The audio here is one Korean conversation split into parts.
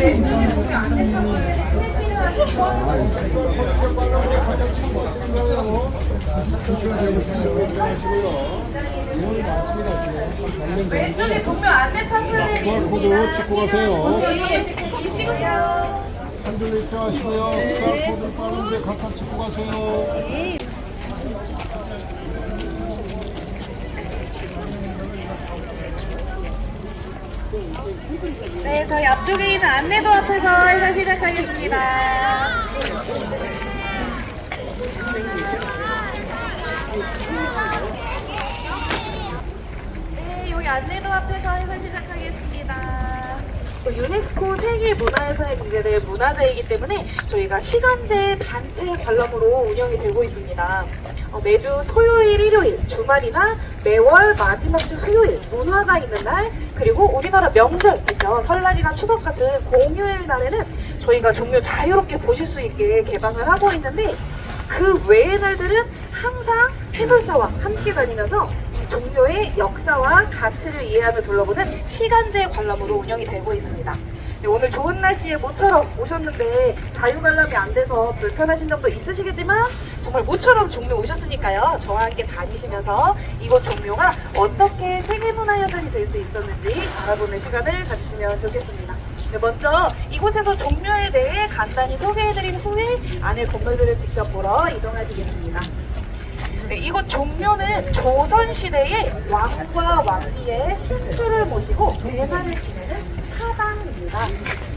왼쪽에 종료 안내 팜플렛입니다. QR코드 찍고 가세요. 찍으세요. 한줄 입표하시고요. QR코드 빠른데 각각 찍고 가세요. 네, 저희 앞쪽에 있는 안내도 앞에서 해설 시작하겠습니다. 네, 여기 안내도 앞에서 해설 시작하겠습니다. 유네스코 세계문화유산에 등재될 문화재이기 때문에 저희가 시간제 단체 관람으로 운영이 되고 있습니다. 매주 토요일, 일요일, 주말이나 매월 마지막 주 수요일, 문화가 있는 날, 그리고 우리나라 명절, 그죠? 설날이나 추석 같은 공휴일 날에는 저희가 종묘 자유롭게 보실 수 있게 개방을 하고 있는데, 그 외의 날들은 항상 해설사와 함께 다니면서 이 종묘의 역사와 가치를 이해하며 둘러보는 시간제 관람으로 운영이 되고 있습니다. 네, 오늘 좋은 날씨에 모처럼 오셨는데 자유관람이 안 돼서 불편하신 점도 있으시겠지만 정말 모처럼 종묘 오셨으니까요. 저와 함께 다니시면서 이곳 종묘가 어떻게 세계문화유산이 될 수 있었는지 알아보는 시간을 가지시면 좋겠습니다. 네, 먼저 이곳에서 종묘에 대해 간단히 소개해드린 후에 안에 건물들을 직접 보러 이동하시겠습니다. 네, 이곳 종묘는 조선시대의 왕과 왕비의 신주를 모시고 대사를 지내는 사당입니다.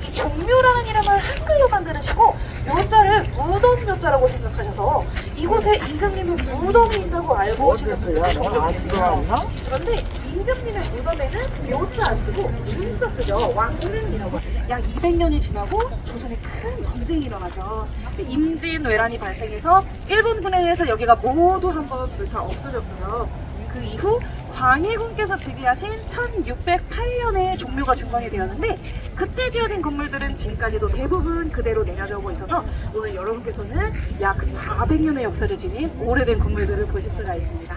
이 종묘라는 이름을 한글로 만들으시고 묘자를 무덤 묘자라고 생각하셔서 이곳에 임금님의 무덤이 있다고 알고 오시는 분들이 종종 계세요. 그런데 임금님의 무덤에는 묘자 안 쓰고 문자 쓰죠. 왕릉이라고. 약 200년이 지나고 조선에 큰 전쟁이 일어나죠. 임진왜란이 발생해서 일본군에 의해서 여기가 모두 한번 불타 없어졌고요. 그 이후 광해군께서 즉위하신 1608년에 종묘가 중건이 되었는데, 그때 지어진 건물들은 지금까지도 대부분 그대로 내려져 오고 있어서 오늘 여러분께서는 약 400년의 역사를 지닌 오래된 건물들을 보실 수가 있습니다.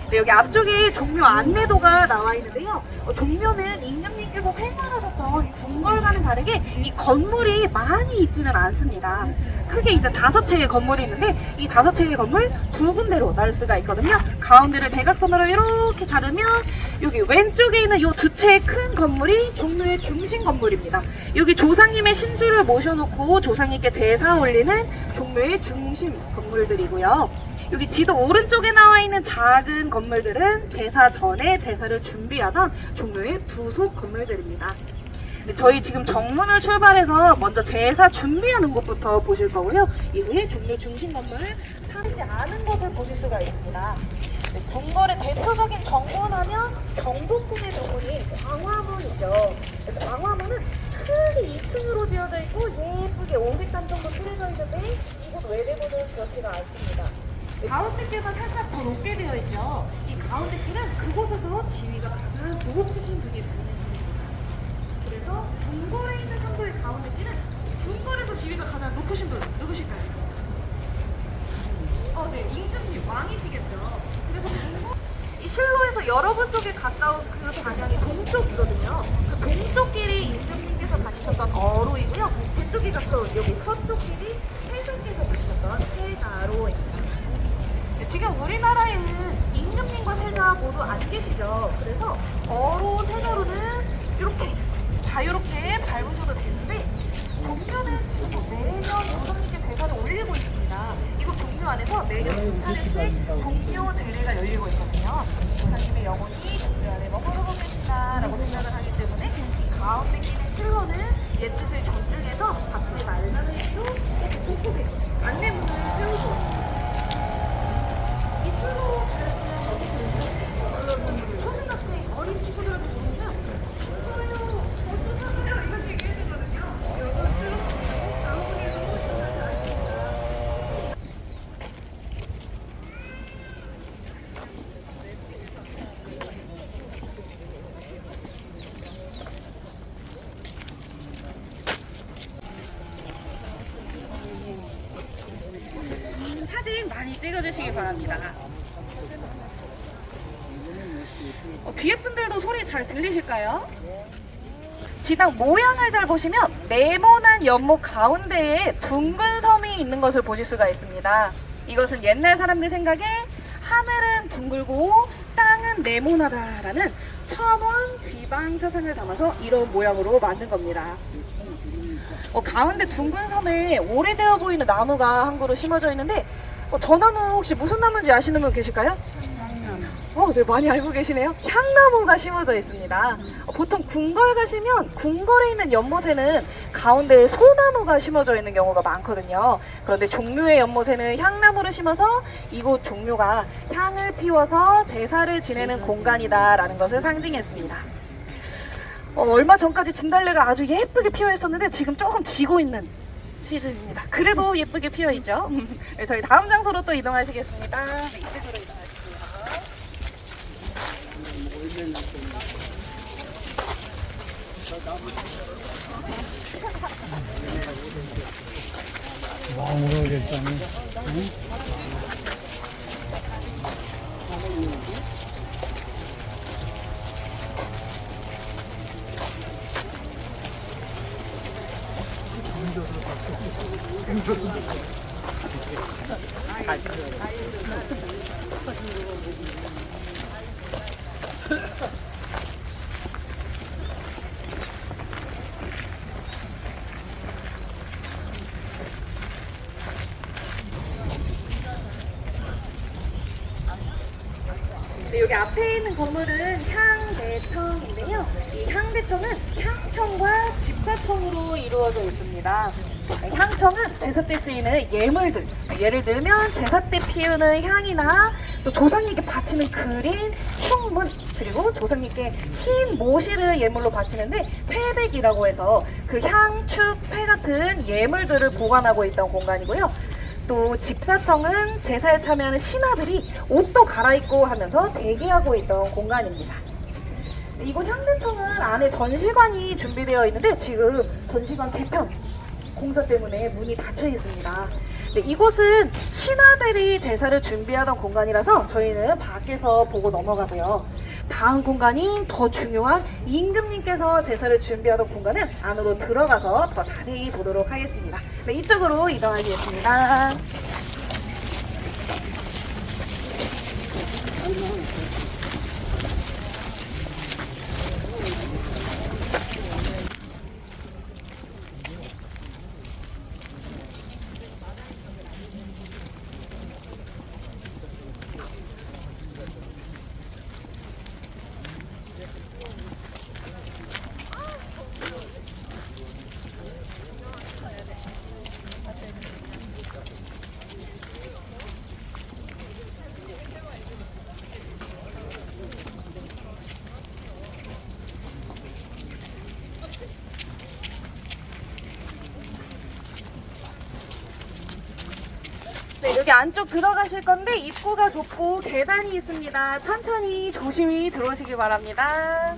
네, 여기 앞쪽에 종묘 안내도가 나와 있는데요. 종묘는 임금님께서 생활하셨던 궁궐과는 다르게 이 건물이 많이 있지는 않습니다. 크게 이제 5채의 건물이 있는데 이 5채의 건물 두 군데로 나눌 수가 있거든요. 가운데를 대각선으로 이렇게 자르면 여기 왼쪽에 있는 이 2채의 큰 건물이 종묘의 중심 건물입니다. 여기 조상님의 신주를 모셔놓고 조상님께 제사 올리는 종묘의 중심 건물들이고요. 여기 지도 오른쪽에 나와 있는 작은 건물들은 제사 전에 제사를 준비하던 종묘의 부속 건물들입니다. 저희 지금 정문을 출발해서 먼저 제사 준비하는 곳부터 보실 거고요. 이후에 종묘 중심 건물을 사지 않은 곳을 보실 수가 있습니다. 궁궐의 대표적인 정문하면 경복궁의 정문인 광화문이죠. 광화문은 크게 2층으로 지어져 있고 예쁘게 500단 정도 틀어져 있는데 이곳 외대부는 그렇지가 않습니다. 가운데 길만 살짝 더 높게 되어 있죠. 이 가운데 길은 그곳에서 지위가 가장 높으신 분이 되는 길입니다. 그래서 궁궐에 있는 성도의 가운데 길은 궁궐에서 지위가 가장 높으신 분 누구실까요? 네, 임금님 왕이시겠죠. 그래서 이 실로에서 여러분 쪽에 가까운 그 방향이 동쪽이거든요. 그 동쪽 길이 임금님께서 다니셨던 어로이고요. 뒤쪽이 가까운 여기 서쪽 길이 태조께서 다니셨던 태가로입니다. 지금 우리나라에는 임금님과 세자 모두 안 계시죠. 그래서 어로, 세자로는 이렇게 자유롭게 밟으셔도 되는데, 종묘는 지금 매년 조상님께 제사를 올리고 있습니다. 이곳 종묘 안에서 매년 2차례씩 종묘 제례가 열리고 있거든요. 조상님의 영혼이 종묘 안에 머무르고 계신다라고 생각을 하기 때문에 이 가운데 끼는 실로는 옛 뜻을 존중해서 밟지 말라는 의미로 꼼꼼히 안내문을 세우고 있습니다. 초등학생 어린 친구들한테 보면 좋아요, 어떠세요? 이렇게 얘기해주거든요. 여러분 실로 사진 많이 찍어주시기 바랍니다. 뒤에 분들도 소리 잘 들리실까요? 지당 모양을 잘 보시면 네모난 연못 가운데에 둥근 섬이 있는 것을 보실 수가 있습니다. 이것은 옛날 사람들 생각에 하늘은 둥글고 땅은 네모나다라는 천원 지방 사상을 담아서 이런 모양으로 만든 겁니다. 가운데 둥근 섬에 오래되어 보이는 나무가 한 그루 심어져 있는데 저 나무 혹시 무슨 나무인지 아시는 분 계실까요? 네, 많이 알고 계시네요. 향나무가 심어져 있습니다. 보통 궁궐 가시면 궁궐에 있는 연못에는 가운데에 소나무가 심어져 있는 경우가 많거든요. 그런데 종묘의 연못에는 향나무를 심어서 이곳 종묘가 향을 피워서 제사를 지내는 공간이다라는 것을 상징했습니다. 얼마 전까지 진달래가 아주 예쁘게 피어 있었는데 지금 조금 지고 있는 시즌입니다. 그래도 예쁘게 피어 있죠. 네, 저희 다음 장소로 또 이동하시겠습니다. 네, 이쪽으로 이동하시고요. 와, 모르겠다. 네, 여기 앞에 있는 건물은 향대청인데요. 이 향대청은 향청과 집사청으로 이루어져 있습니다. 향청은 제사 때 쓰이는 예물들, 예를 들면 제사 때 피우는 향이나 또 조상님께 바치는 그린 흉문, 그리고 조상님께 흰 모시를 예물로 바치는데 패백이라고 해서 그 향, 축, 패 같은 예물들을 보관하고 있던 공간이고요. 또 집사청은 제사에 참여하는 신하들이 옷도 갈아입고 하면서 대기하고 있던 공간입니다. 이곳 향대청은 안에 전시관이 준비되어 있는데 지금 전시관 개편 공사 때문에 문이 닫혀 있습니다. 네, 이곳은 신하들이 제사를 준비하던 공간이라서 저희는 밖에서 보고 넘어가고요. 다음 공간이 더 중요한 임금님께서 제사를 준비하던 공간은 안으로 들어가서 더 자세히 보도록 하겠습니다. 네, 이쪽으로 이동하겠습니다. 네, 여기 안쪽 들어가실 건데 입구가 좁고 계단이 있습니다. 천천히 조심히 들어오시기 바랍니다.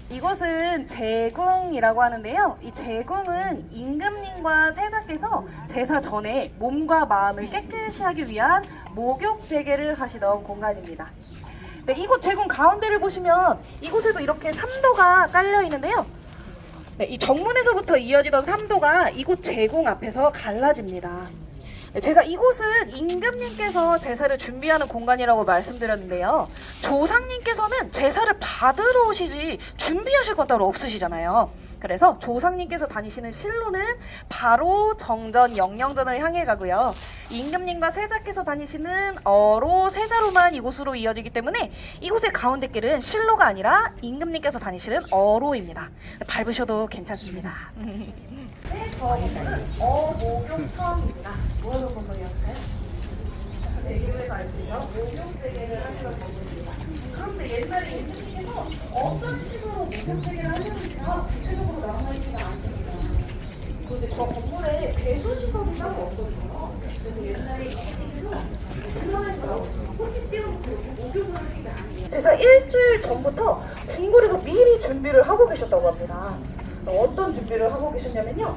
이곳은 제궁이라고 하는데요. 이 제궁은 임금님과 세자께서 제사 전에 몸과 마음을 깨끗이 하기 위한 목욕 재개를 하시던 공간입니다. 네, 이곳 제궁 가운데를 보시면 이곳에도 이렇게 삼도가 깔려 있는데요. 네, 이 정문에서부터 이어지던 삼도가 이곳 제궁 앞에서 갈라집니다. 제가 이곳은 임금님께서 제사를 준비하는 공간이라고 말씀드렸는데요. 조상님께서는 제사를 받으러 오시지 준비하실 건 따로 없으시잖아요. 그래서 조상님께서 다니시는 실로는 바로 정전, 영영전을 향해 가고요. 임금님과 세자께서 다니시는 어로, 세자로만 이곳으로 이어지기 때문에 이곳의 가운데 길은 실로가 아니라 임금님께서 다니시는 어로입니다. 밟으셔도 괜찮습니다. 네, 저희는 어목욕청입니다. 뭐하는 건물이었을까요? 대교에서 알 수 있는 목욕재개를 하시던 건물입니다. 그런데 옛날에 임금님께서 어떤 식으로 목욕재개를 하셨는지가 구체적으로 남아있지가 않습니다. 그런데 저 건물에 배수시설이 따로 없거든요. 그래서 옛날에 임금님께서 들어가서 꽃이 띄워놓고 목욕을 하신 게 아니에요. 제사 일주일 전부터 궁궐에서 미리 준비를 하고 계셨다고 합니다. 어떤 준비를 하고 계셨냐면요.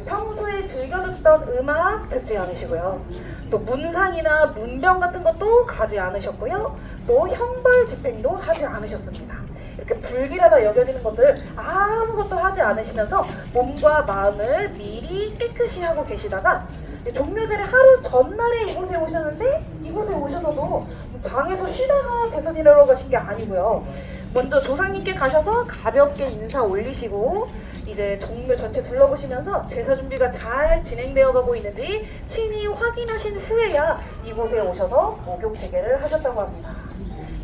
평소에 즐겨 듣던 음악 듣지 않으시고요. 또 문상이나 문병 같은 것도 가지 않으셨고요. 또 형벌 집행도 하지 않으셨습니다. 이렇게 불길하다 여겨지는 것들 아무것도 하지 않으시면서 몸과 마음을 미리 깨끗이 하고 계시다가 종묘제를 하루 전날에 이곳에 오셨는데 이곳에 오셔서도 방에서 쉬다가 제사 지내러 가신 게 아니고요. 먼저 조상님께 가셔서 가볍게 인사 올리시고 이제 종묘 전체 둘러보시면서 제사 준비가 잘 진행되어 가고 있는지 친히 확인하신 후에야 이곳에 오셔서 목욕 재개를 하셨다고 합니다.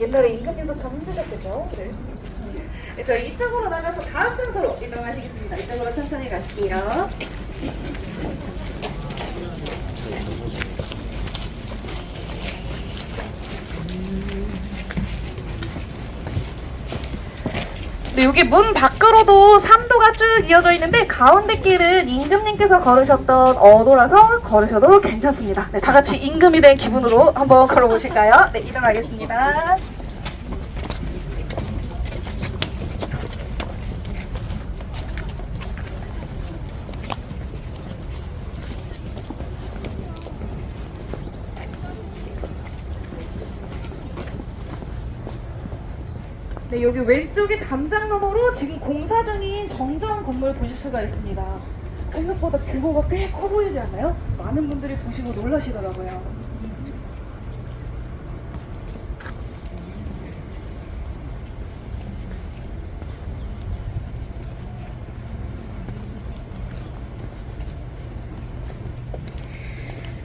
옛날에 임금님도 참 힘드셨겠죠? 네. 저희 이쪽으로 나가서 다음 장소로 이동하시겠습니다. 이쪽으로 천천히 가실게요. 네, 여기 문 밖으로도 삼도가 쭉 이어져 있는데 가운데 길은 임금님께서 걸으셨던 어도라서 걸으셔도 괜찮습니다. 네, 다 같이 임금이 된 기분으로 한번 걸어보실까요? 네, 이동하겠습니다. 네, 여기 왼쪽에 담장 너머로 지금 공사 중인 정전 건물 보실 수가 있습니다. 생각보다 규모가 꽤 커 보이지 않나요? 많은 분들이 보시고 놀라시더라고요.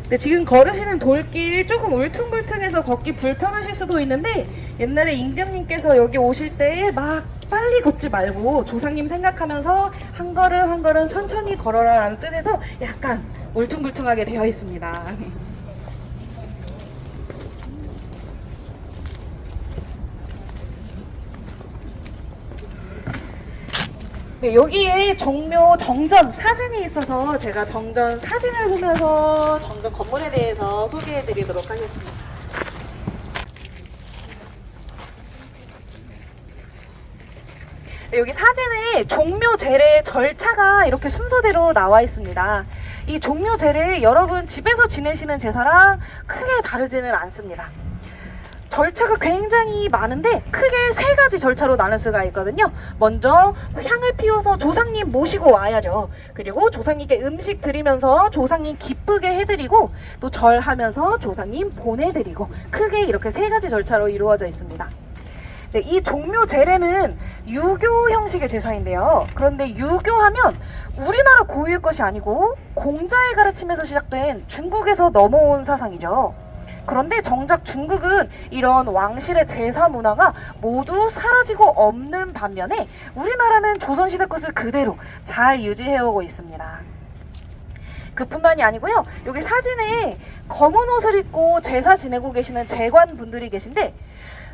네, 지금 걸으시는 돌길 조금 울퉁불퉁해서 걷기 불편하실 수도 있는데 옛날에 임금님께서 여기 오실 때 막 빨리 걷지 말고 조상님 생각하면서 한 걸음 한 걸음 천천히 걸어라 라는 뜻에서 약간 울퉁불퉁하게 되어 있습니다. 네, 여기에 종묘 정전 사진이 있어서 제가 정전 사진을 보면서 정전 건물에 대해서 소개해 드리도록 하겠습니다. 네, 여기 사진에 종묘 제례 절차가 이렇게 순서대로 나와 있습니다. 이 종묘 제례 여러분 집에서 지내시는 제사랑 크게 다르지는 않습니다. 절차가 굉장히 많은데 크게 세 가지 절차로 나눌 수가 있거든요. 먼저 향을 피워서 조상님 모시고 와야죠. 그리고 조상님께 음식 드리면서 조상님 기쁘게 해드리고 또 절하면서 조상님 보내드리고 크게 이렇게 세 가지 절차로 이루어져 있습니다. 네, 이 종묘 제례는 유교 형식의 제사인데요. 그런데 유교하면 우리나라 고유의 것이 아니고 공자의 가르침에서 시작된 중국에서 넘어온 사상이죠. 그런데 정작 중국은 이런 왕실의 제사 문화가 모두 사라지고 없는 반면에 우리나라는 조선시대 것을 그대로 잘 유지해오고 있습니다. 그뿐만이 아니고요. 여기 사진에 검은 옷을 입고 제사 지내고 계시는 재관분들이 계신데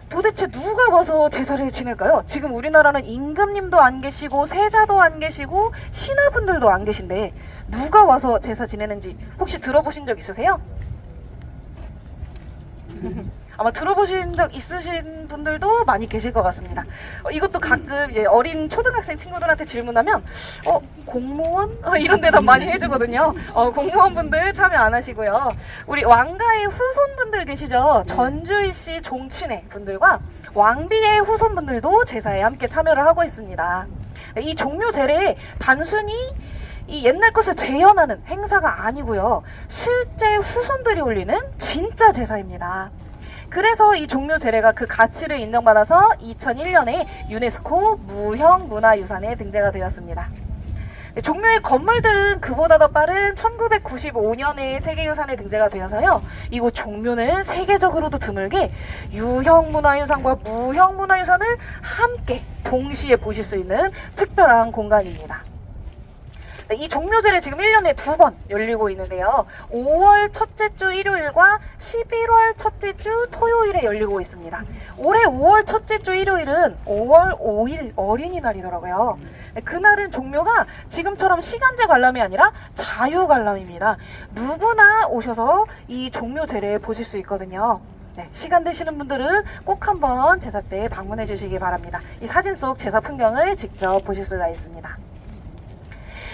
도대체 누가 와서 제사를 지낼까요? 지금 우리나라는 임금님도 안 계시고 세자도 안 계시고 신하분들도 안 계신데 누가 와서 제사 지내는지 혹시 들어보신 적 있으세요? 아마 들어보신 적 있으신 분들도 많이 계실 것 같습니다. 이것도 가끔 이제 어린 초등학생 친구들한테 질문하면 공무원? 이런 대답 많이 해주거든요. 공무원분들 참여 안 하시고요. 우리 왕가의 후손분들 계시죠? 전주일씨 종친회 분들과 왕비의 후손분들도 제사에 함께 참여를 하고 있습니다. 이 종묘 제례에 단순히 이 옛날 것을 재현하는 행사가 아니고요. 실제 후손들이 올리는 진짜 제사입니다. 그래서 이 종묘 제례가 그 가치를 인정받아서 2001년에 유네스코 무형문화유산에 등재가 되었습니다. 종묘의 건물들은 그보다 더 빠른 1995년에 세계유산에 등재가 되어서요. 이곳 종묘는 세계적으로도 드물게 유형문화유산과 무형문화유산을 함께 동시에 보실 수 있는 특별한 공간입니다. 이 종묘제를 지금 1년에 2번 열리고 있는데요. 5월 첫째 주 일요일과 11월 첫째 주 토요일에 열리고 있습니다. 올해 5월 첫째 주 일요일은 5월 5일 어린이날이더라고요. 그날은 종묘가 지금처럼 시간제 관람이 아니라 자유 관람입니다. 누구나 오셔서 이 종묘제를 보실 수 있거든요. 네, 시간 되시는 분들은 꼭 한번 제사 때 방문해 주시기 바랍니다. 이 사진 속 제사 풍경을 직접 보실 수가 있습니다.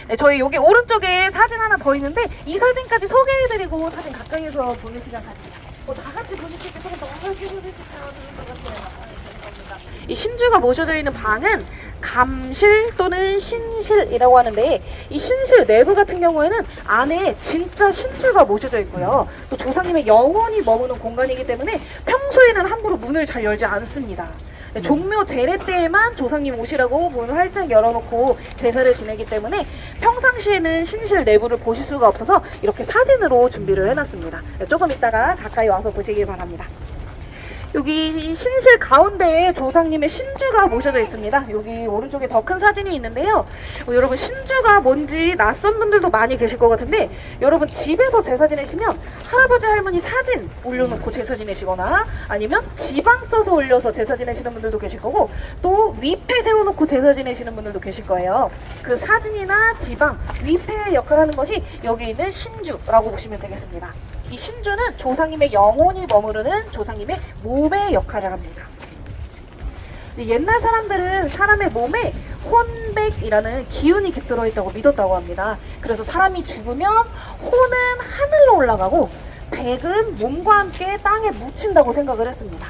네, 저희 여기 오른쪽에 사진 하나 더 있는데 이 사진까지 소개해드리고 사진 가까이에서 보는 시간 가집니다. 다 같이 보실 수 있게 조금 더 해주시면 좋을 것 같아요. 이 신주가 모셔져 있는 방은 감실 또는 신실이라고 하는데 이 신실 내부 같은 경우에는 안에 진짜 신주가 모셔져 있고요. 또 조상님의 영혼이 머무는 공간이기 때문에 평소에는 함부로 문을 잘 열지 않습니다. 종묘 제례 때에만 조상님 오시라고 문을 활짝 열어놓고 제사를 지내기 때문에 평상시에는 신실 내부를 보실 수가 없어서 이렇게 사진으로 준비를 해놨습니다. 조금 이따가 가까이 와서 보시길 바랍니다. 여기 신실 가운데에 조상님의 신주가 모셔져 있습니다. 여기 오른쪽에 더 큰 사진이 있는데요. 여러분 신주가 뭔지 낯선 분들도 많이 계실 것 같은데 여러분 집에서 제사 지내시면 할아버지 할머니 사진 올려놓고 제사 지내시거나 아니면 지방 써서 올려서 제사 지내시는 분들도 계실 거고 또 위패 세워놓고 제사 지내시는 분들도 계실 거예요. 그 사진이나 지방, 위패의 역할을 하는 것이 여기 있는 신주라고 보시면 되겠습니다. 이 신주는 조상님의 영혼이 머무르는 조상님의 몸의 역할을 합니다. 옛날 사람들은 사람의 몸에 혼백이라는 기운이 깃들어 있다고 믿었다고 합니다. 그래서 사람이 죽으면 혼은 하늘로 올라가고 백은 몸과 함께 땅에 묻힌다고 생각을 했습니다.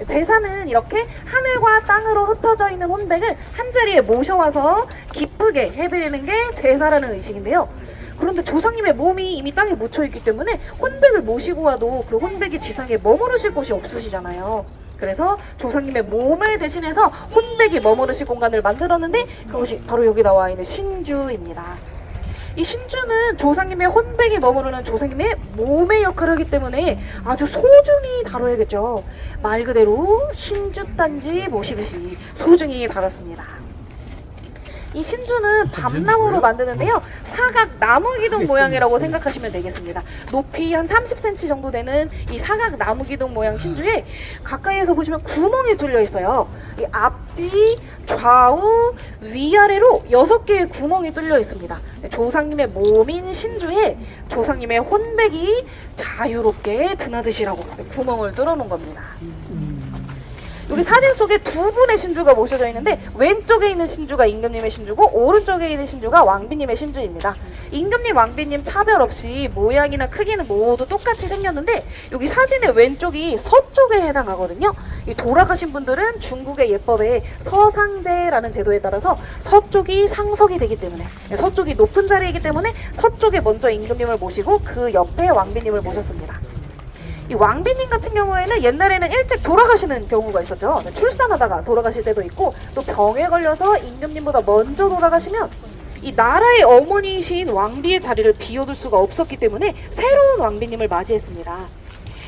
제사는 이렇게 하늘과 땅으로 흩어져 있는 혼백을 한자리에 모셔와서 기쁘게 해드리는 게 제사라는 의식인데요. 그런데 조상님의 몸이 이미 땅에 묻혀있기 때문에 혼백을 모시고 와도 그 혼백이 지상에 머무르실 곳이 없으시잖아요. 그래서 조상님의 몸을 대신해서 혼백이 머무르실 공간을 만들었는데 그것이 바로 여기 나와 있는 신주입니다. 이 신주는 조상님의 혼백이 머무르는 조상님의 몸의 역할을 하기 때문에 아주 소중히 다뤄야겠죠. 말 그대로 신주단지 모시듯이 소중히 다뤘습니다. 이 신주는 밤나무로 만드는데요. 사각 나무 기둥 모양이라고 생각하시면 되겠습니다. 높이 한 30cm 정도 되는 이 사각 나무 기둥 모양 신주에 가까이에서 보시면 구멍이 뚫려 있어요. 이 앞뒤, 좌우, 위아래로 6개의 구멍이 뚫려 있습니다. 조상님의 몸인 신주에 조상님의 혼백이 자유롭게 드나드시라고 구멍을 뚫어 놓은 겁니다. 여기 사진 속에 두 분의 신주가 모셔져 있는데 왼쪽에 있는 신주가 임금님의 신주고 오른쪽에 있는 신주가 왕비님의 신주입니다. 임금님, 왕비님 차별 없이 모양이나 크기는 모두 똑같이 생겼는데 여기 사진의 왼쪽이 서쪽에 해당하거든요. 이 돌아가신 분들은 중국의 예법에 서상제라는 제도에 따라서 서쪽이 상석이 되기 때문에 서쪽이 높은 자리이기 때문에 서쪽에 먼저 임금님을 모시고 그 옆에 왕비님을 모셨습니다. 이 왕비님 같은 경우에는 옛날에는 일찍 돌아가시는 경우가 있었죠. 출산하다가 돌아가실 때도 있고 또 병에 걸려서 임금님보다 먼저 돌아가시면 이 나라의 어머니이신 왕비의 자리를 비워둘 수가 없었기 때문에 새로운 왕비님을 맞이했습니다.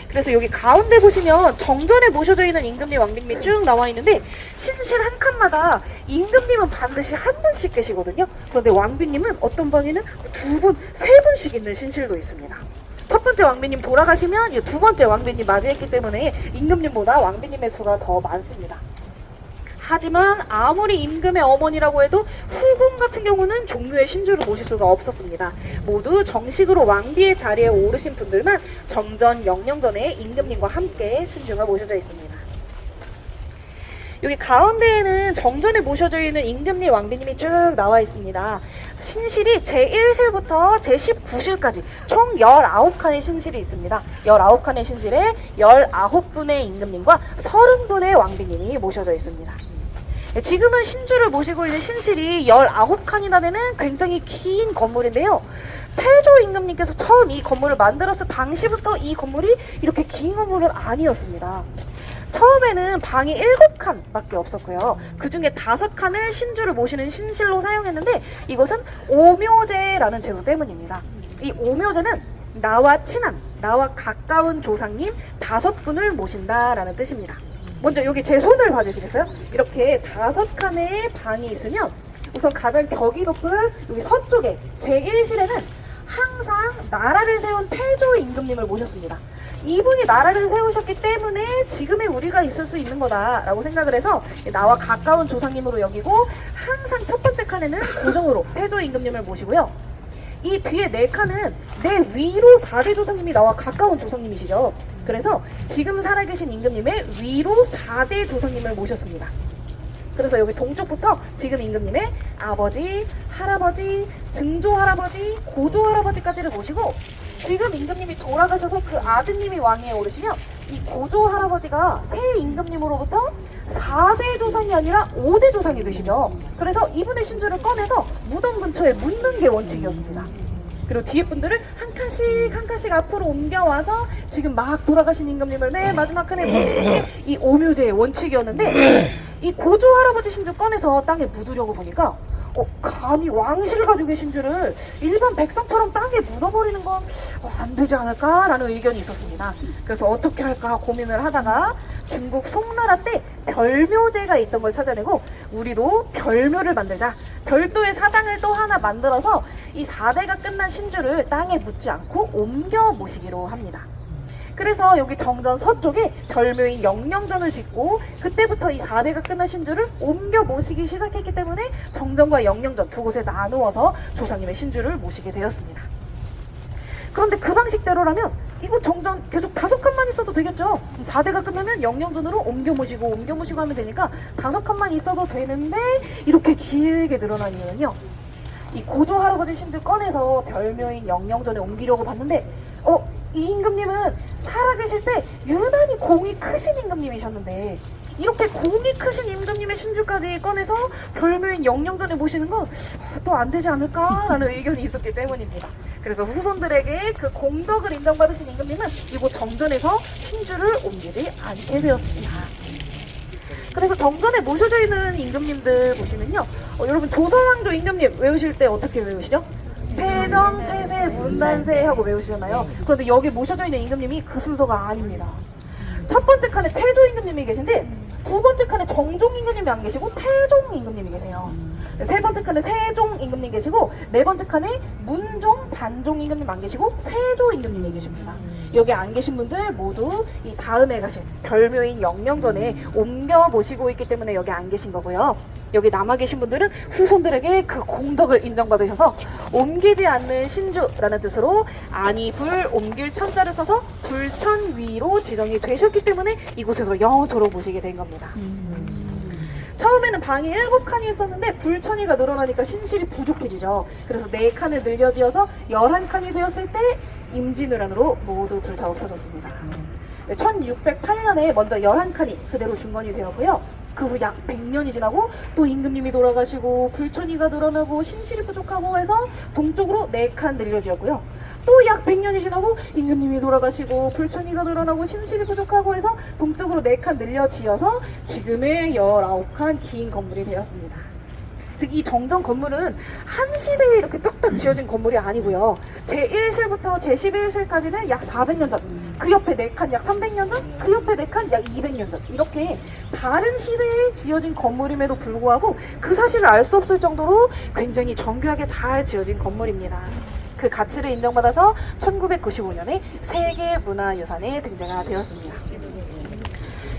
그래서 여기 가운데 보시면 정전에 모셔져 있는 임금님, 왕비님이 쭉 나와 있는데 신실 한 칸마다 임금님은 반드시 한 분씩 계시거든요. 그런데 왕비님은 어떤 방에는 두 분, 세 분씩 있는 신실도 있습니다. 첫 번째 왕비님 돌아가시면 두 번째 왕비님 맞이했기 때문에 임금님보다 왕비님의 수가 더 많습니다. 하지만 아무리 임금의 어머니라고 해도 후궁 같은 경우는 종묘의 신주를 모실 수가 없었습니다. 모두 정식으로 왕비의 자리에 오르신 분들만 정전 영령전에 임금님과 함께 신주가 모셔져 있습니다. 여기 가운데에는 정전에 모셔져 있는 임금님, 왕비님이 쭉 나와 있습니다. 신실이 제1실부터 제19실까지 총 19칸의 신실이 있습니다. 19칸의 신실에 19분의 임금님과 30분의 왕비님이 모셔져 있습니다. 지금은 신주를 모시고 있는 신실이 19칸이나 되는 굉장히 긴 건물인데요. 태조 임금님께서 처음 이 건물을 만들었을 당시부터 이 건물이 이렇게 긴 건물은 아니었습니다. 처음에는 방이 7칸밖에 없었고요. 그 중에 5칸을 신주를 모시는 신실로 사용했는데 이것은 오묘제라는 제도 때문입니다. 이 오묘제는 나와 친한, 나와 가까운 조상님 5분을 모신다라는 뜻입니다. 먼저 여기 제 손을 봐주시겠어요? 이렇게 5칸의 방이 있으면 우선 가장 격이 높은 여기 서쪽에 제1실에는 항상 나라를 세운 태조 임금님을 모셨습니다. 이분이 나라를 세우셨기 때문에 지금의 우리가 있을 수 있는 거다라고 생각을 해서 나와 가까운 조상님으로 여기고 항상 첫 번째 칸에는 고정으로 태조 임금님을 모시고요. 이 뒤에 4칸은 내 위로 4대 조상님이 나와 가까운 조상님이시죠. 그래서 지금 살아계신 임금님의 위로 4대 조상님을 모셨습니다. 그래서 여기 동쪽부터 지금 임금님의 아버지, 할아버지, 증조할아버지, 고조할아버지까지를 모시고 지금 임금님이 돌아가셔서 그 아드님이 왕위에 오르시면 이 고조할아버지가 새 임금님으로부터 4대 조상이 아니라 5대 조상이 되시죠. 그래서 이분의 신주를 꺼내서 무덤 근처에 묻는 게 원칙이었습니다. 그리고 뒤에 분들을 한 칸씩 앞으로 옮겨와서 지금 막 돌아가신 임금님을 맨 마지막 칸에 모시는 게 이 오묘제의 원칙이었는데 이 고조 할아버지 신주 꺼내서 땅에 묻으려고 보니까 감히 왕실을 가지고 계신 줄을 일반 백성처럼 땅에 묻어버리는 건 안 되지 않을까라는 의견이 있었습니다. 그래서 어떻게 할까 고민을 하다가 중국 송나라 때 별묘제가 있던 걸 찾아내고 우리도 별묘를 만들자. 별도의 사당을 또 하나 만들어서 이 4대가 끝난 신주를 땅에 묻지 않고 옮겨 모시기로 합니다. 그래서 여기 정전 서쪽에 별묘인 영령전을 짓고 그때부터 이 4대가 끝난 신주를 옮겨 모시기 시작했기 때문에 정전과 영령전 두 곳에 나누어서 조상님의 신주를 모시게 되었습니다. 그런데 그 방식대로라면 이거 정전 계속 5칸만 있어도 되겠죠? 4대가 끝나면 영령전으로 옮겨 모시고 하면 되니까 5칸만 있어도 되는데 이렇게 길게 늘어난 이유는요. 이 고조 할아버지 신주 꺼내서 별묘인 영령전에 옮기려고 봤는데 이 임금님은 살아계실 때 유난히 공이 크신 임금님이셨는데 이렇게 공이 크신 임금님의 신주까지 꺼내서 별묘인 영령전에 모시는 건 또 안 되지 않을까라는 의견이 있었기 때문입니다. 그래서 후손들에게 그 공덕을 인정받으신 임금님은 이곳 정전에서 신주를 옮기지 않게 되었습니다. 그래서 정전에 모셔져 있는 임금님들 보시면요. 여러분 조선왕조 임금님 외우실 때 어떻게 외우시죠? 태정, 태세, 문단세 하고 외우시잖아요. 그런데 여기 모셔져 있는 임금님이 그 순서가 아닙니다. 첫 번째 칸에 태조 임금님이 계신데 두 번째 칸에 정종 임금님이 안 계시고 태종 임금님이 계세요. 세 번째 칸에 세종 임금님 계시고 네 번째 칸에 문종, 단종 임금님 안 계시고 세조 임금님이 계십니다. 여기 안 계신 분들 모두 이 다음에 가신 별묘인 영령전에 옮겨 모시고 있기 때문에 여기 안 계신 거고요. 여기 남아 계신 분들은 후손들에게 그 공덕을 인정받으셔서 옮기지 않는 신주라는 뜻으로 아니 불 옮길 천자를 써서 불천위로 지정이 되셨기 때문에 이곳에서 영원토록 모시게 된 겁니다. 처음에는 방이 7칸이 있었는데 불천위가 늘어나니까 신실이 부족해지죠. 그래서 4칸을 늘려지어서 11칸이 되었을 때 임진왜란으로 모두 불 다 없어졌습니다. 1608년에 먼저 11칸이 그대로 중건이 되었고요. 그 후 약 100년이 지나고 또 임금님이 돌아가시고 불천위가 늘어나고 신실이 부족하고 해서 동쪽으로 4칸 늘려지었고요. 또 약 100년이 지나고 임금님이 돌아가시고 불천위가 늘어나고 신실이 부족하고 해서 동쪽으로 4칸 늘려지어서 지금의 19칸 긴 건물이 되었습니다. 즉 이 정전 건물은 한 시대에 이렇게 뚝딱 지어진 건물이 아니고요. 제1실부터 제11실까지는 약 400년 전, 그 옆에 4칸 약 300년 전, 그 옆에 4칸 약 200년 전 이렇게 다른 시대에 지어진 건물임에도 불구하고 그 사실을 알 수 없을 정도로 굉장히 정교하게 잘 지어진 건물입니다. 그 가치를 인정받아서 1995년에 세계문화유산에 등재가 되었습니다.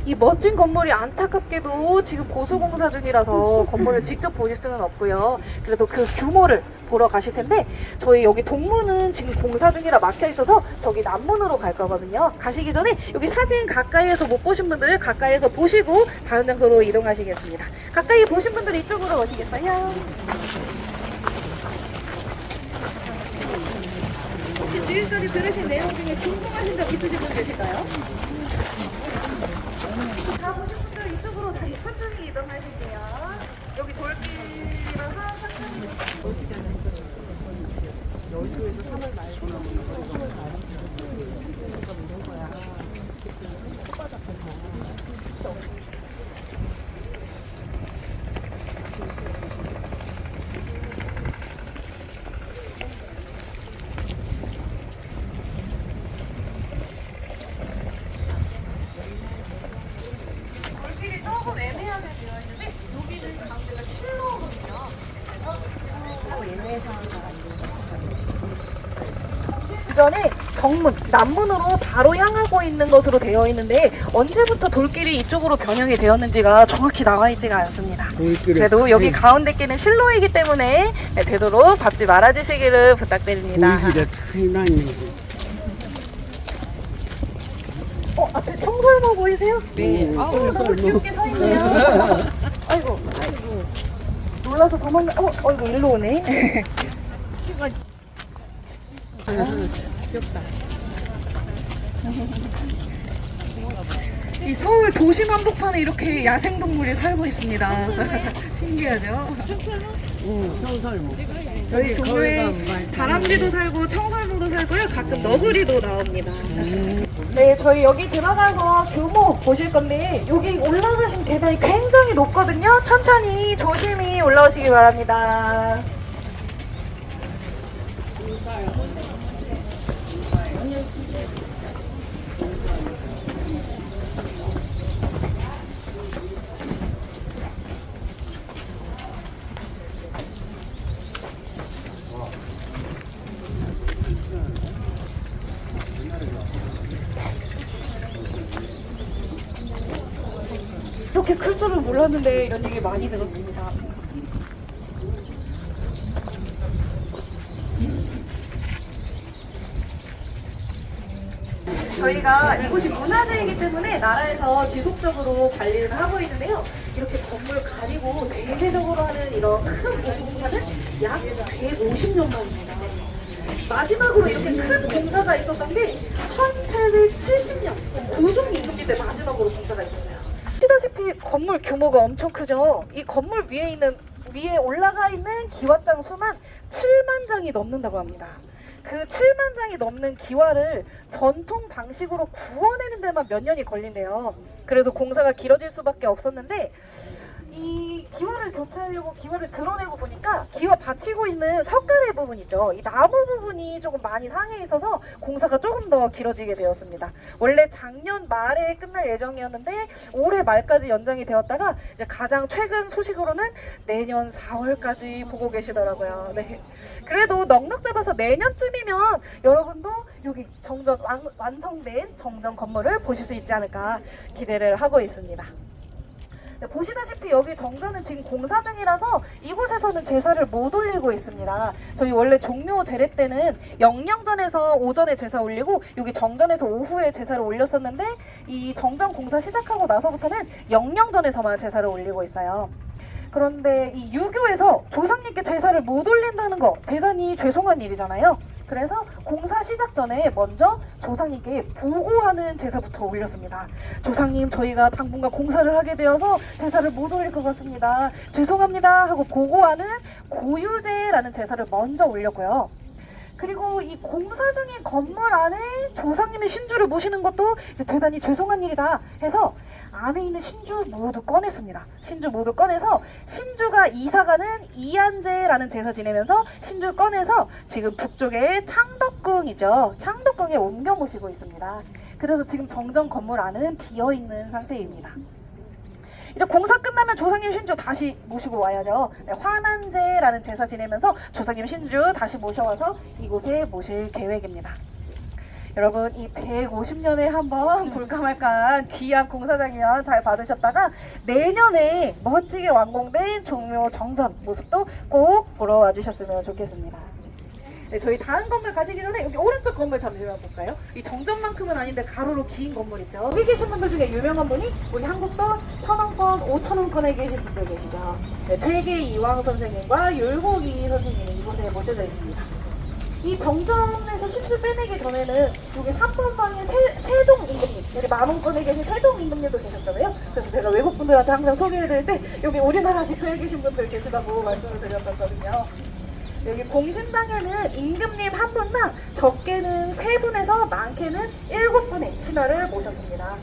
이 멋진 건물이 안타깝게도 지금 고수공사 중이라서 건물을 직접 보실 수는 없고요. 그래도 그 규모를 보러 가실 텐데 저희 여기 동문은 지금 공사 중이라 막혀 있어서 저기 남문으로 갈 거거든요. 가시기 전에 여기 사진 가까이에서 못 보신 분들 가까이에서 보시고 다른 장소로 이동하시겠습니다. 가까이 보신 분들 이쪽으로 오시겠어요? 혹시 지금까지 들으신 내용 중에 궁금하신 점 있으신 분 계실까요? 다 보신 분들 이쪽으로 다시 천천히 이동하실게요. 여기 돌길이라서 천천히 보시잖아요. 여의도에서 3월 말고 3월 말고 이런 거야. 돌길이 조금 애매하게 되어 있는데 여기는 가운데가 실로거든요. 그래서 애매해서 주변에 정문, 남문으로 바로 향하고 있는 것으로 되어 있는데 언제부터 돌길이 이쪽으로 변형이 되었는지가 정확히 나와 있지가 않습니다. 그래도 여기 가운데 길은 실로이기 때문에 되도록 밟지 말아주시기를 부탁드립니다. 돌길에 타이 나는 썰모 보이세요? 네. 너무 귀엽게 서 있네요. 아이고. 놀라서 도망가. 이거 일로 오네. 귀엽다. 이 서울 도심 한복판에 이렇게 야생동물이 살고 있습니다. 신기하죠? 청설모. 저희 동물 다람쥐도 살고 청설모도 살고요. 가끔 너구리도 나옵니다. 네, 저희 여기 들어가서 규모 보실 건데 여기 올라가신 계단이 굉장히 높거든요. 천천히 조심히 올라오시기 바랍니다. 이렇게 클 줄은 몰랐는데 이런 얘기 많이 들었습니다. 저희가 이곳이 문화재이기 때문에 나라에서 지속적으로 관리를 하고 있는데요. 이렇게 건물 가리고 대대적으로 하는 이런 큰 보수공사는 약 150년 만입니다. 마지막으로 이렇게 큰 공사가 있었던 게 1870년 고종 임금님 때 마지막으로 공사가 있었어요. 보시다시피 건물 규모가 엄청 크죠. 이 건물 위에 올라가 있는 기와장 수만 7만 장이 넘는다고 합니다. 그 7만 장이 넘는 기와를 전통 방식으로 구워내는 데만 몇 년이 걸린대요. 그래서 공사가 길어질 수밖에 없었는데 이 기와를 교체하려고 기와를 드러내고 보니까 기와 받치고 있는 석가래 부분 있죠. 이 나무 부분이 조금 많이 상해 있어서 공사가 조금 더 길어지게 되었습니다. 원래 작년 말에 끝날 예정이었는데 올해 말까지 연장이 되었다가 이제 가장 최근 소식으로는 내년 4월까지 보고 계시더라고요. 네. 그래도 넉넉 잡아서 내년쯤이면 여러분도 여기 정전 완성된 정전 건물을 보실 수 있지 않을까 기대를 하고 있습니다. 네, 보시다시피 여기 정전은 지금 공사 중이라서 이곳에서는 제사를 못 올리고 있습니다. 저희 원래 종묘 제례 때는 영령전에서 오전에 제사 올리고 여기 정전에서 오후에 제사를 올렸었는데 이 정전 공사 시작하고 나서부터는 영령전에서만 제사를 올리고 있어요. 그런데 이 유교에서 조상님께 제사를 못 올린다는 거 대단히 죄송한 일이잖아요. 그래서 공사 시작 전에 먼저 조상님께 보고하는 제사부터 올렸습니다. 조상님, 저희가 당분간 공사를 하게 되어서 제사를 못 올릴 것 같습니다. 죄송합니다 하고 보고하는 고유제라는 제사를 먼저 올렸고요. 그리고 이 공사 중인 건물 안에 조상님의 신주를 모시는 것도 이제 대단히 죄송한 일이다 해서 안에 있는 신주 모두 꺼냈습니다. 신주 모두 꺼내서 신주가 이사가는 이안제라는 제사 지내면서 신주 꺼내서 지금 북쪽에 창덕궁이죠. 창덕궁에 옮겨 모시고 있습니다. 그래서 지금 정전 건물 안은 비어있는 상태입니다. 이제 공사 끝나면 조상님 신주 다시 모시고 와야죠. 네, 환안제라는 제사 지내면서 조상님 신주 다시 모셔와서 이곳에 모실 계획입니다. 여러분 이 150년에 한번 볼까 말까한 귀한 공사장이면 잘 받으셨다가 내년에 멋지게 완공된 종묘 정전 모습도 꼭 보러 와주셨으면 좋겠습니다. 네, 저희 다음 건물 가시기 전에 여기 오른쪽 건물 잠시만 볼까요? 이 정전만큼은 아닌데 가로로 긴 건물 있죠. 여기 계신 분들 중에 유명한 분이 우리 한국도 1,000원권, 5,000원권에 계신 분들 계시죠. 네, 퇴계 이왕 선생님과 율곡이 선생님이 이곳에 모셔져 있습니다. 이 정전에서 신주 빼내기 전에는 여기 3번 방에 세동 임금님, 우리 만원권에 계신 세동 임금님도 계셨잖아요. 그래서 제가 외국분들한테 항상 소개해드릴 때 여기 우리나라 지도에 계신 분들 계시다고 말씀을 드렸었거든요. 여기 공신당에는 임금님 한 분당 적게는 3분에서 많게는 7분의 신하를 모셨습니다.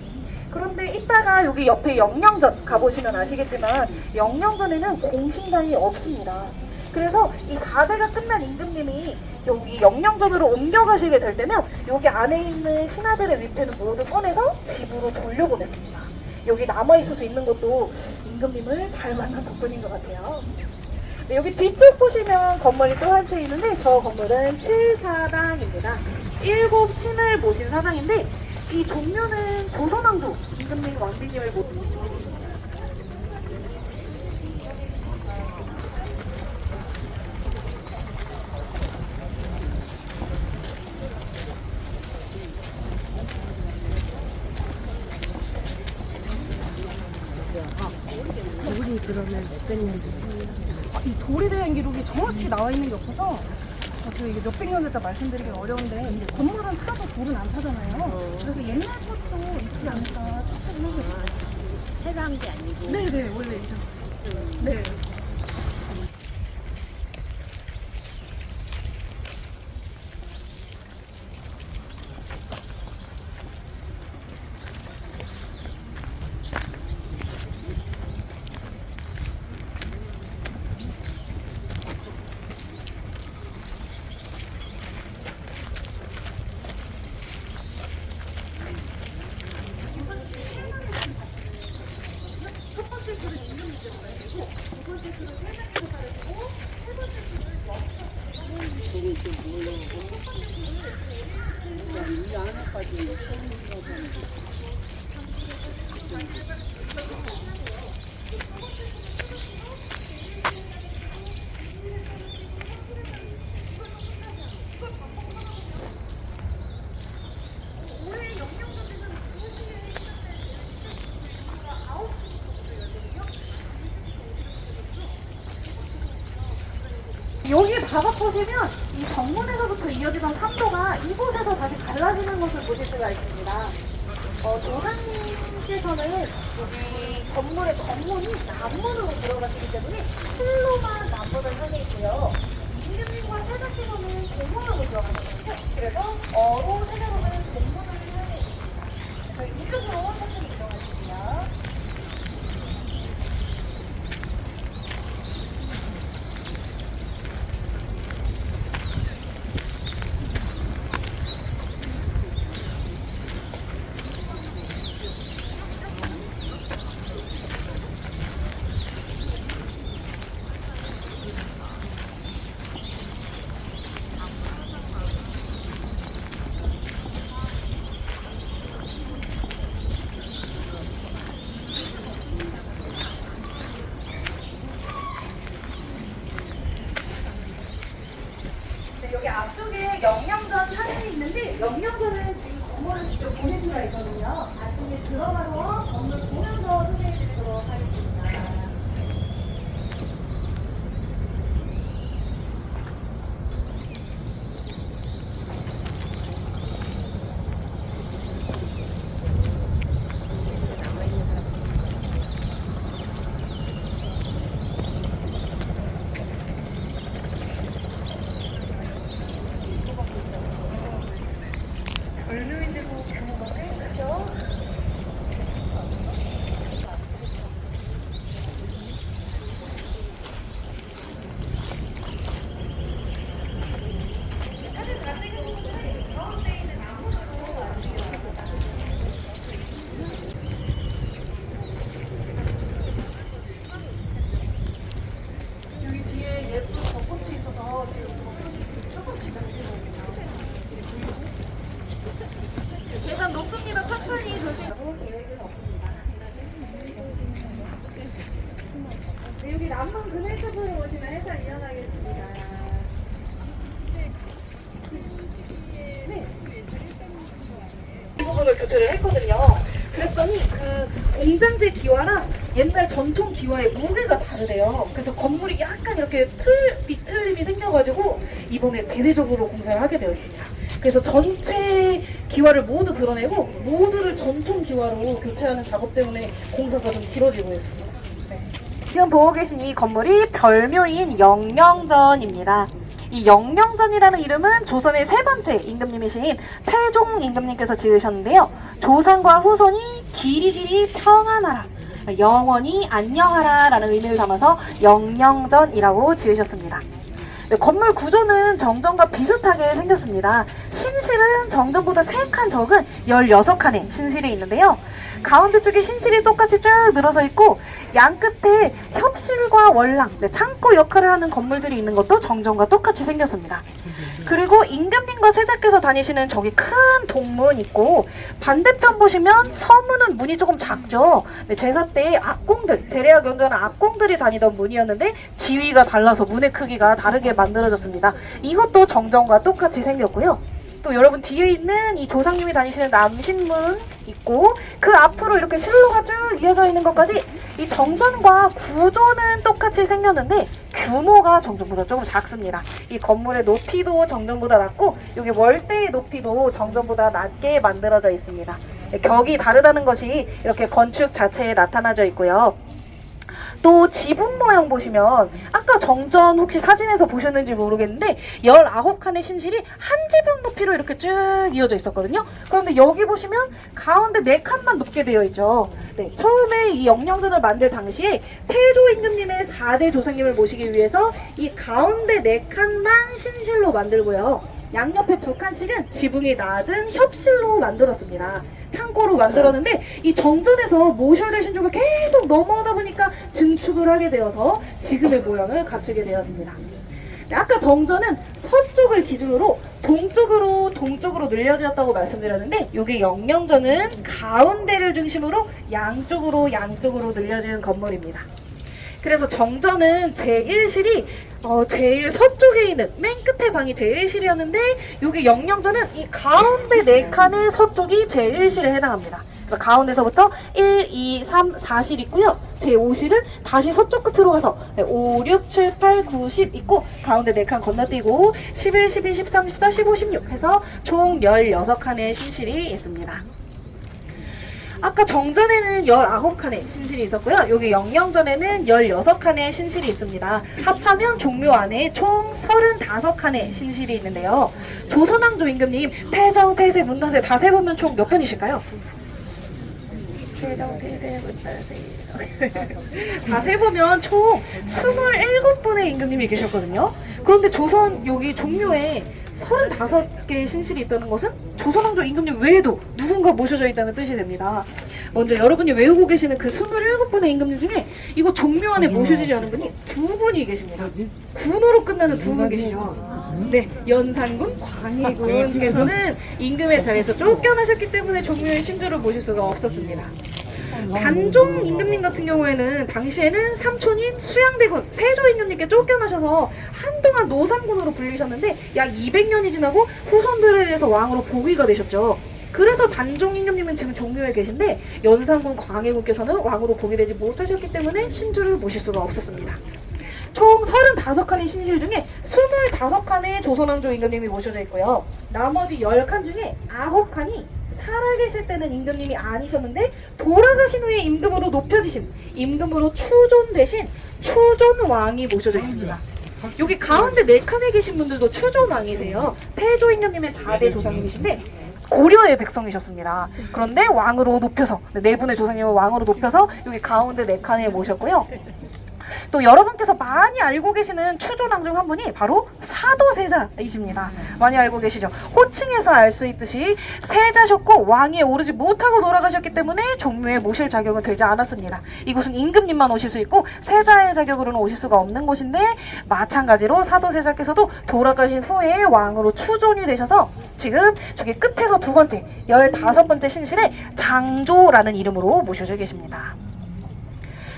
그런데 이따가 여기 옆에 영령전 가보시면 아시겠지만 영령전에는 공신당이 없습니다. 그래서 이 4대가 끝난 임금님이 여기 영령전으로 옮겨가시게 될 때면 여기 안에 있는 신하들의 위패는 모두 꺼내서 집으로 돌려보냈습니다. 여기 남아있을 수 있는 것도 임금님을 잘 만난 덕분인 것 같아요. 네, 여기 뒤쪽 보시면 건물이 또 한 채 있는데 저 건물은 7사당입니다. 7신을 모신 사당인데 이 종묘는 조선왕조 임금님 왕비님을 모신 그러면 몇백 년 이 돌에 대한 기록이 정확히 나와 있는 게 없어서 제가 이게 몇백 년 됐다 말씀드리긴 어려운데 이제 건물은 타도 돌은 안 타잖아요. 그래서 옛날 것도 있지 않을까 추측을 하고 있어요. 해당 게 아니고. 네네 원래 이죠. 네. 여기 바닥보시면 이 정문에서부터 이어지던 산도가 이곳에서 다시 갈라지는 것을 보실 수가 있습니다. 조상님께서는 여기 건물의 정문이 남문으로 들어가시기 때문에 실로만 남문을 향해 있고요. 임금님과 세자께서는 동문으로 들어가거든요. 그래서 어로 세자로는 동문을 향해 있습니다. 저희 이쪽으로 천천히 이동하겠습니다. 여기 앞쪽에 영령전 사진이 있는데 영령전은 지금 건물을 직접 보실 수가 있거든요. 안쪽에 들어가서 건물 보면서 소개해드리도록 하겠습니다. 별묘인데도 규모가 꽤 크죠? 사진 다 찍으시면 가운데 있는 나무로 와주시겠습니다. 여기 뒤에 예쁜 벚꽃이 있어서 지금 조금씩 계단 높습니다. 천천히 조심하고 계획은 없습니다. 네, 여기 남문 금일쪽으로 오시면 해설 이어가겠습니다. 네. 이 부분을 교체를 했거든요. 그랬더니 그 공장제 기와랑 옛날 전통 기와의 무게가 다르대요. 그래서 건물이 약간 이렇게 비틀림이 생겨가지고 이번에 대대적으로 공사를 하게 되었습니다. 그래서 전체 기와를 모두 드러내고 모두를 전통 기와로 교체하는 작업 때문에 공사가 좀 길어지고 있습니다. 네. 지금 보고 계신 이 건물이 별묘인 영령전입니다. 이 영령전이라는 이름은 조선의 세 번째 임금님이신 태종 임금님께서 지으셨는데요. 조상과 후손이 길이길이 평안하라, 영원히 안녕하라 라는 의미를 담아서 영령전이라고 지으셨습니다. 네, 건물 구조는 정전과 비슷하게 생겼습니다. 신실은 정전보다 3칸 적은 16칸의 신실이 있는데요. 가운데 쪽에 신실이 똑같이 쭉 늘어서 있고 양 끝에 협실과 월랑, 창고 역할을 하는 건물들이 있는 것도 정전과 똑같이 생겼습니다. 그리고 임금님과 세자께서 다니시는 저기 큰 동문 있고 반대편 보시면 서문은 문이 조금 작죠. 네, 제사 때 악공들, 재래와 경전은 악공들이 다니던 문이었는데 지위가 달라서 문의 크기가 다르게 만들어졌습니다. 이것도 정전과 똑같이 생겼고요. 또 여러분 뒤에 있는 이 조상님이 다니시는 남신문 있고 그 앞으로 이렇게 실로가 쭉 이어져 있는 것까지 이 정전과 구조는 똑같이 생겼는데 규모가 정전보다 조금 작습니다. 이 건물의 높이도 정전보다 낮고 여기 월대의 높이도 정전보다 낮게 만들어져 있습니다. 격이 다르다는 것이 이렇게 건축 자체에 나타나져 있고요. 또 지붕 모양 보시면 아까 정전 혹시 사진에서 보셨는지 모르겠는데 19칸의 신실이 한 지붕 높이로 이렇게 쭉 이어져 있었거든요. 그런데 여기 보시면 가운데 4칸만 높게 되어 있죠. 네, 처음에 이 영령전을 만들 당시에 태조 임금님의 4대 조상님을 모시기 위해서 이 가운데 4칸만 신실로 만들고요. 양옆에 2칸씩은 지붕이 낮은 협실로 만들었습니다. 창고로 만들었는데 이 정전에서 모셔야 될 신주가 계속 넘어오다 보니까 증축을 하게 되어서 지금의 모양을 갖추게 되었습니다. 아까 정전은 서쪽을 기준으로 동쪽으로 늘려졌다고 말씀드렸는데 여기 영령전은 가운데를 중심으로 양쪽으로 늘려지는 건물입니다. 그래서 정전은 제1실이 제일 서쪽에 있는 맨 끝에 방이 제1실이었는데 여기 영령전은 이 가운데 4칸의 서쪽이 제1실에 해당합니다. 그래서 가운데서부터 1, 2, 3, 4실 있고요. 제5실은 다시 서쪽 끝으로 가서 5, 6, 7, 8, 9, 10 있고 가운데 4칸 건너뛰고 11, 12, 13, 14, 15, 16 해서 총 16칸의 신실이 있습니다. 아까 정전에는 19칸의 신실이 있었고요. 여기 영령전에는 16칸의 신실이 있습니다. 합하면 종묘 안에 총 35칸의 신실이 있는데요. 조선왕조 임금님 태정, 태세, 문단세 다 세보면 총 몇 분이실까요? 태정, 태세, 문단세 다 세보면 총 27분의 임금님이 계셨거든요. 그런데 조선 여기 종묘에 35개의 신실이 있다는 것은 조선왕조 임금님 외에도 누군가 모셔져 있다는 뜻이 됩니다. 먼저 여러분이 외우고 계시는 그 27분의 임금님 중에 이거 종묘 안에 모셔지지 않은 분이 2분이 계십니다. 군으로 끝나는 2분 계시죠. 네, 연산군, 광해군께서는 임금의 자리에서 쫓겨나셨기 때문에 종묘의 신주를 모실 수가 없었습니다. 단종 임금님 같은 경우에는 당시에는 삼촌인 수양대군 세조 임금님께 쫓겨나셔서 한동안 노상군으로 불리셨는데 약 200년이 지나고 후손들에 의해서 왕으로 복위가 되셨죠. 그래서 단종 임금님은 지금 종묘에 계신데 연산군 광해군께서는 왕으로 복위되지 못하셨기 때문에 신주를 모실 수가 없었습니다. 총 35칸의 신실 중에 25칸의 조선왕조 임금님이 모셔져 있고요. 나머지 10칸 중에 9칸이 살아계실 때는 임금님이 아니셨는데 돌아가신 후에 임금으로 높여지신 임금으로 추존되신 추존왕이 모셔져 있습니다. 여기 가운데 4칸에 계신 분들도 추존왕이세요. 태조 임금님의 4대 조상님이신데 고려의 백성이셨습니다. 그런데 왕으로 높여서 4분의 조상님을 왕으로 높여서 여기 가운데 4칸에 모셨고요. 또 여러분께서 많이 알고 계시는 추존왕 중 한 분이 바로 사도세자이십니다. 많이 알고 계시죠? 호칭에서 알 수 있듯이 세자셨고 왕위에 오르지 못하고 돌아가셨기 때문에 종묘에 모실 자격은 되지 않았습니다. 이곳은 임금님만 오실 수 있고 세자의 자격으로는 오실 수가 없는 곳인데 마찬가지로 사도세자께서도 돌아가신 후에 왕으로 추존이 되셔서 지금 저기 끝에서 2번째 15번째 신실에 장조라는 이름으로 모셔져 계십니다.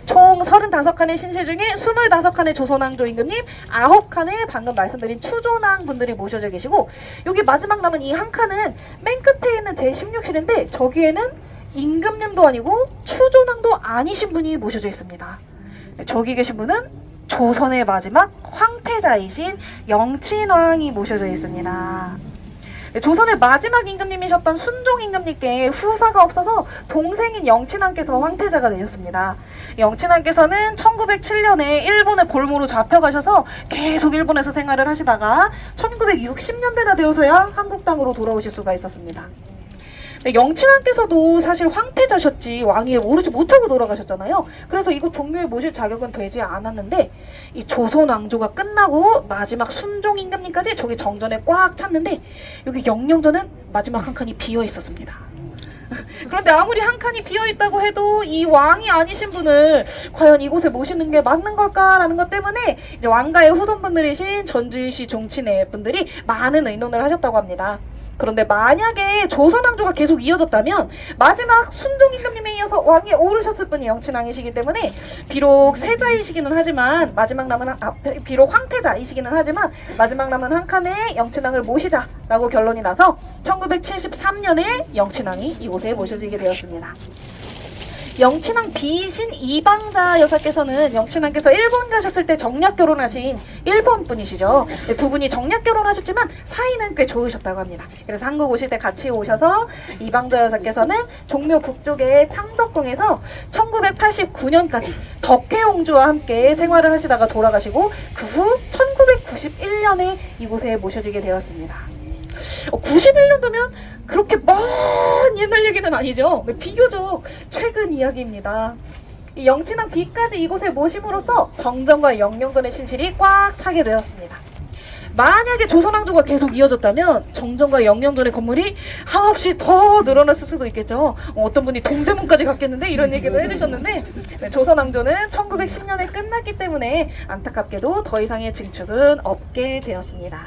총 35칸의 신실 중에 25칸의 조선왕조 임금님, 9칸의 방금 말씀드린 추존왕 분들이 모셔져 계시고 여기 마지막 남은 이 한 칸은 맨 끝에 있는 제16실인데 저기에는 임금님도 아니고 추존왕도 아니신 분이 모셔져 있습니다. 저기 계신 분은 조선의 마지막 황태자이신 영친왕이 모셔져 있습니다. 조선의 마지막 임금님이셨던 순종 임금님께 후사가 없어서 동생인 영친왕께서 황태자가 되셨습니다. 영친왕께서는 1907년에 일본의 볼모로 잡혀가셔서 계속 일본에서 생활을 하시다가 1960년대나 되어서야 한국 땅으로 돌아오실 수가 있었습니다. 영친왕께서도 사실 황태자셨지 왕위에 오르지 못하고 돌아가셨잖아요. 그래서 이곳 종묘에 모실 자격은 되지 않았는데 이 조선 왕조가 끝나고 마지막 순종 임금님까지 저기 정전에 꽉 찼는데 여기 영령전은 마지막 한 칸이 비어 있었습니다. 그런데 아무리 한 칸이 비어 있다고 해도 이 왕이 아니신 분을 과연 이곳에 모시는 게 맞는 걸까라는 것 때문에 이제 왕가의 후손분들이신 전주시 종친의 분들이 많은 의논을 하셨다고 합니다. 그런데 만약에 조선왕조가 계속 이어졌다면 마지막 순종 임금님에 이어서 왕위에 오르셨을 분이 영친왕이시기 때문에 비록 세자이시기는 하지만 비록 황태자이시기는 하지만 마지막 남은 한 칸의 영친왕을 모시자라고 결론이 나서 1973년에 영친왕이 이곳에 모셔지게 되었습니다. 영친왕 B이신 이방자 여사께서는 영친왕께서 일본 가셨을 때 정략 결혼하신 일본 분이시죠. 네, 두 분이 정략 결혼하셨지만 사이는 꽤 좋으셨다고 합니다. 그래서 한국 오실 때 같이 오셔서 이방자 여사께서는 종묘 북쪽의 창덕궁에서 1989년까지 덕혜옹주와 함께 생활을 하시다가 돌아가시고 그 후 1991년에 이곳에 모셔지게 되었습니다. 91년도면 그렇게 먼 옛날 얘기는 아니죠. 비교적 최근 이야기입니다. 이 영친왕 B까지 이곳에 모심으로써 정정과 영령전의 신실이 꽉 차게 되었습니다. 만약에 조선왕조가 계속 이어졌다면 정정과 영령전의 건물이 한없이 더 늘어났을 수도 있겠죠. 어떤 분이 동대문까지 갔겠는데 이런 얘기도 해주셨는데 네, 조선왕조는 1910년에 끝났기 때문에 안타깝게도 더 이상의 증축은 없게 되었습니다.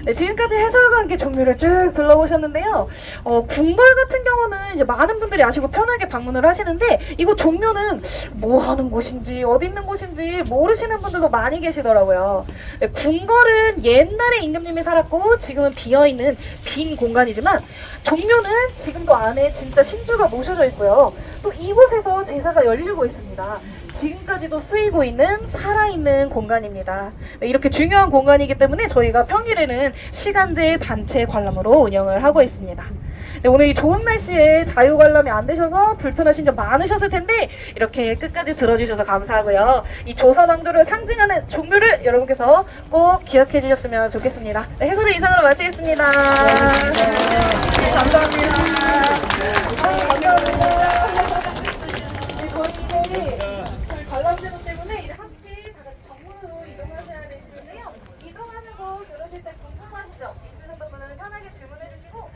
네, 지금까지 해설과 함께 종묘를 쭉 둘러보셨는데요. 궁궐 같은 경우는 이제 많은 분들이 아시고 편하게 방문을 하시는데 이곳 종묘는 뭐 하는 곳인지 어디 있는 곳인지 모르시는 분들도 많이 계시더라고요. 네, 궁궐은 옛날에 임금님이 살았고 지금은 비어있는 빈 공간이지만 종묘는 지금도 안에 진짜 신주가 모셔져 있고요. 또 이곳에서 제사가 열리고 있습니다. 지금까지도 쓰이고 있는 살아있는 공간입니다. 네, 이렇게 중요한 공간이기 때문에 저희가 평일에는 시간제 단체 관람으로 운영을 하고 있습니다. 네, 오늘 이 좋은 날씨에 자유 관람이 안 되셔서 불편하신 점 많으셨을 텐데 이렇게 끝까지 들어주셔서 감사하고요. 이 조선왕조를 상징하는 종묘를 여러분께서 꼭 기억해 주셨으면 좋겠습니다. 네, 해설을 이상으로 마치겠습니다. 네, 감사합니다. 감사합니다. 관람제도 때문에 이제 함께 다 같이 정문으로 이동하셔야 되기 때문에요. 이동하면서 들으실 때 궁금하신 점 있으신 분들은 편하게 질문해 주시고